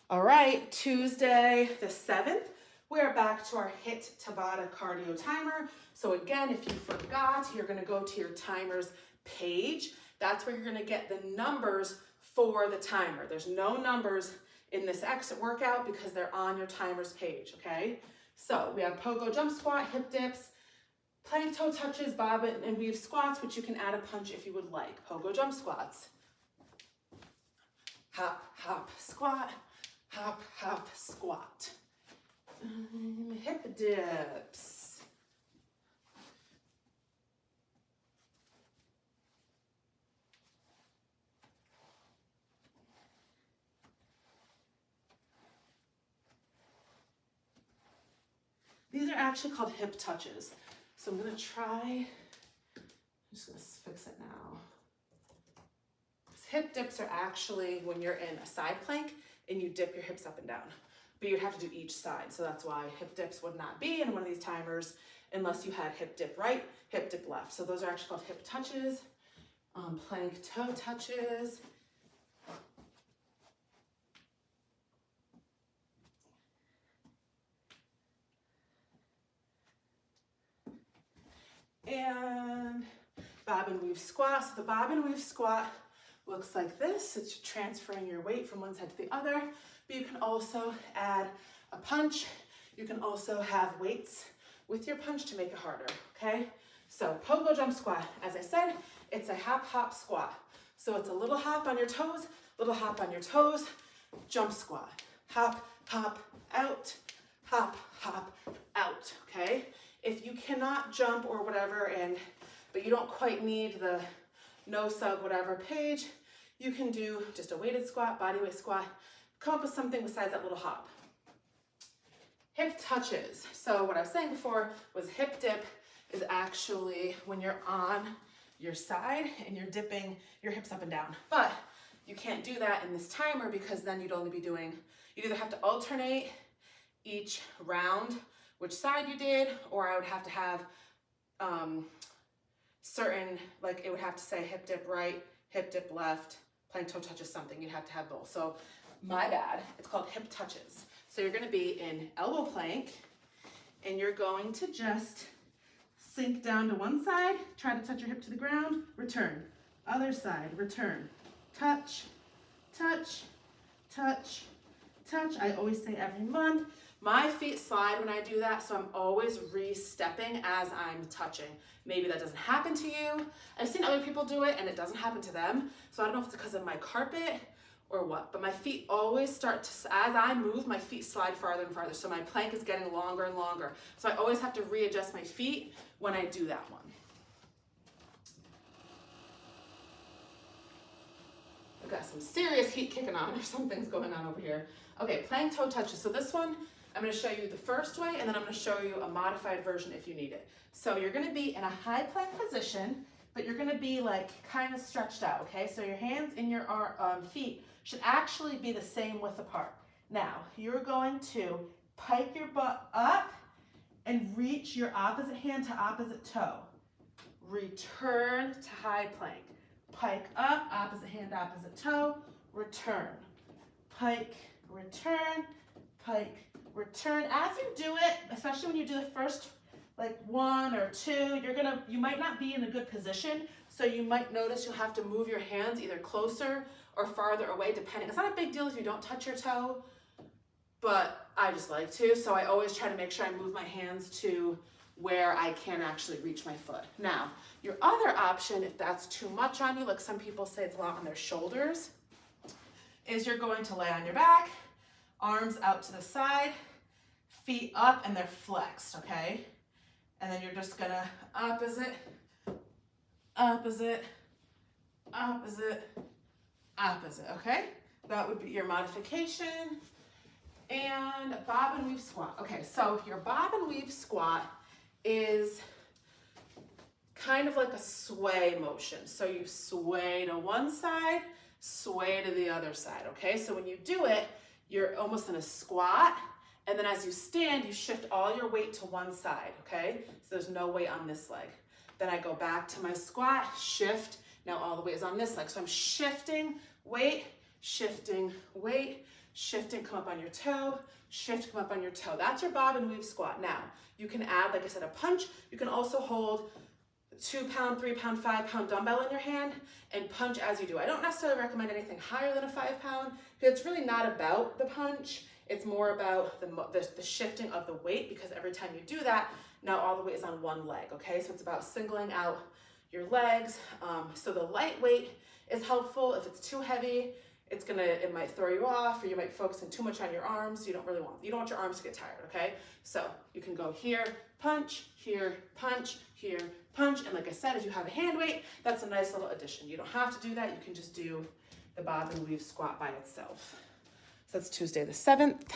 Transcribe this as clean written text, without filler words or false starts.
All right, Tuesday the 7th, we're back to our HIIT Tabata cardio timer. So again, if you forgot, you're gonna go to your timers page. That's where you're gonna get the numbers for the timer. There's no numbers in this exit workout because they're on your timers page, okay? So we have pogo jump squat, hip dips, plank toe touches, bob and weave squats, which you can add a punch if you would like. Pogo jump squats. Hop, hop, squat. Hop, hop, squat. Hip dips. These are actually called hip touches. So I'm gonna try, I'm just gonna fix it now. Hip dips are actually when you're in a side plank and you dip your hips up and down, but you'd have to do each side. So that's why hip dips would not be in one of these timers unless you had hip dip right, hip dip left. So those are actually called hip touches, plank toe touches. And bob and weave squat. So the bob and weave squat looks like this. It's transferring your weight from one side to the other, but you can also add a punch. You can also have weights with your punch to make it harder, okay? So pogo jump squat, as I said, it's a hop, hop squat. So it's a little hop on your toes, little hop on your toes, jump squat. Hop, hop, out, hop, hop, out, okay? If you cannot jump or whatever, but you don't quite need the no sub whatever page, you can do just a weighted squat, body weight squat, come up with something besides that little hop. Hip touches. So what I was saying before was hip dip is actually when you're on your side and you're dipping your hips up and down. But you can't do that in this timer because then you'd only be doing, you'd either have to alternate each round which side you did, or I would have to have certain, like it would have to say hip dip right, hip dip left, plank toe touches something. You'd have to have both. So my bad, it's called hip touches. So you're gonna be in elbow plank and you're going to just sink down to one side, try to touch your hip to the ground, return. Other side, return. Touch, touch, touch, touch. I always say every month. My feet slide when I do that, so I'm always re-stepping as I'm touching. Maybe that doesn't happen to you. I've seen other people do it and it doesn't happen to them. So I don't know if it's because of my carpet or what, but my feet always start to, as I move, my feet slide farther and farther. So my plank is getting longer and longer. So I always have to readjust my feet when I do that one. I've got some serious heat kicking on or something's going on over here. Okay, plank toe touches. So this one, I'm gonna show you the first way and then I'm gonna show you a modified version if you need it. So you're gonna be in a high plank position, but you're gonna be like kind of stretched out, okay? So your hands and your feet should actually be the same width apart. Now, you're going to pike your butt up and reach your opposite hand to opposite toe. Return to high plank. Pike up, opposite hand, opposite toe, return. Pike, return, pike, return. As you do it, especially when you do the first like one or two, you might not be in a good position, so you might notice you'll have to move your hands either closer or farther away depending. It's not a big deal if you don't touch your toe, but I just like to, so I always try to make sure I move my hands to where I can actually reach my foot. Now, your other option, if that's too much on you, like some people say it's a lot on their shoulders, is you're going to lay on your back, arms out to the side, feet up, and they're flexed, okay? And then you're just gonna opposite, opposite, opposite, opposite, okay? That would be your modification. And bob and weave squat. Okay, so your bob and weave squat is kind of like a sway motion. So you sway to one side, sway to the other side, okay? So when you do it, you're almost in a squat, and then as you stand, you shift all your weight to one side, okay? So there's no weight on this leg. Then I go back to my squat, shift, now all the weight is on this leg. So I'm shifting weight, shifting weight, shift and come up on your toe, shift, come up on your toe. That's your bob and weave squat. Now, you can add, like I said, a punch. You can also hold a 2 pound, 3 pound, 5 pound dumbbell in your hand and punch as you do. I don't necessarily recommend anything higher than a 5 pound because it's really not about the punch. It's more about the shifting of the weight, because every time you do that, now all the weight is on one leg, okay? So it's about singling out your legs. So the light weight is helpful. If it's too heavy, it might throw you off, or you might focus in too much on your arms. So you don't want your arms to get tired, okay? So you can go here, punch, here, punch, here, punch. And like I said, if you have a hand weight, that's a nice little addition. You don't have to do that. You can just do the bob and weave squat by itself. So that's Tuesday the 7th.